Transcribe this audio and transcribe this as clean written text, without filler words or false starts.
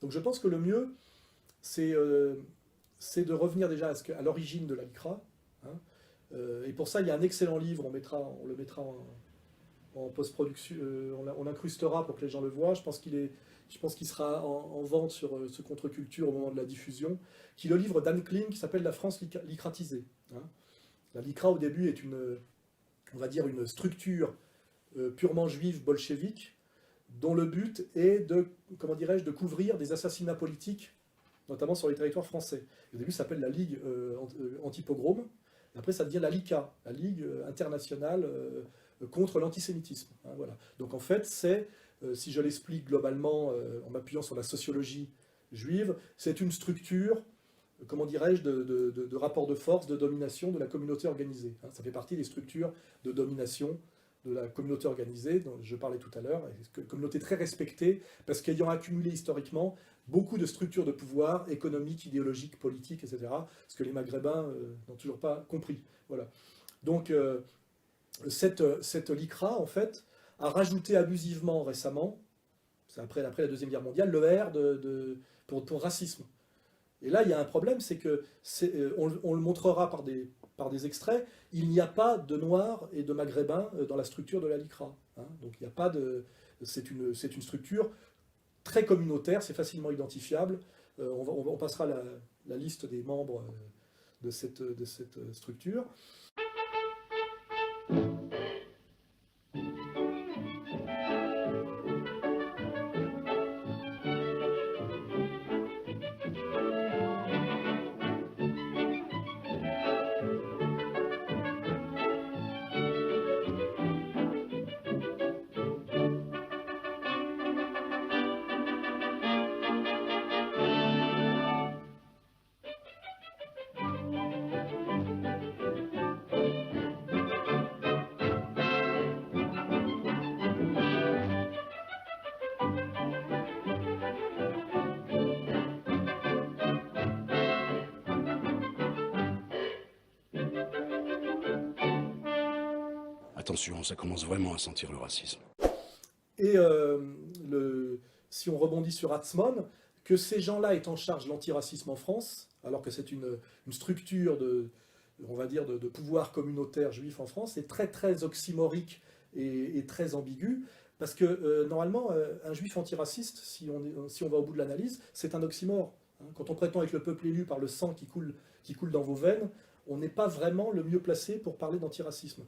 Donc je pense que le mieux, c'est de revenir déjà à l'origine de la LICRA. Hein. Et pour ça, il y a un excellent livre, on le mettra en post-production, on l'incrustera pour que les gens le voient. Je pense qu'il sera en vente sur ce contre-culture au moment de la diffusion, qui est le livre d'Anne Kling qui s'appelle La France licratisée. Hein. La LICRA, au début, est on va dire, une structure purement juive bolchevique, dont le but est de, comment dirais-je, de couvrir des assassinats politiques, notamment sur les territoires français. Au début, ça s'appelle la Ligue anti-pogrom, et après ça devient la LICA, la Ligue internationale contre l'antisémitisme. Hein, voilà. Donc en fait, si je l'explique globalement en m'appuyant sur la sociologie juive, c'est une structure, comment dirais-je, de rapport de force, de domination de la communauté organisée. Hein. Ça fait partie des structures de domination de la communauté organisée, dont je parlais tout à l'heure, communauté très respectée, parce qu'ayant accumulé historiquement beaucoup de structures de pouvoir économiques, idéologiques, politiques, etc., ce que les Maghrébins n'ont toujours pas compris. Voilà. Donc, cette LICRA, en fait, a rajouté abusivement récemment, c'est après la Deuxième Guerre mondiale, le R pour racisme. Et là, il y a un problème, c'est que, on le montrera par des extraits, il n'y a pas de Noirs et de Maghrébins dans la structure de la LICRA. Hein. Donc il n'y a pas de... C'est une structure très communautaire, c'est facilement identifiable. On passera la liste des membres de cette structure. Attention, ça commence vraiment à sentir le racisme. Et si on rebondit sur Atzmon, que ces gens-là aient en charge l'antiracisme en France, alors que c'est une structure on va dire, de pouvoir communautaire juif en France, c'est très très oxymorique et très ambigu, parce que normalement, un juif antiraciste, si on va au bout de l'analyse, c'est un oxymore. Hein. Quand on prétend être le peuple élu par le sang qui coule dans vos veines, on n'est pas vraiment le mieux placé pour parler d'antiracisme.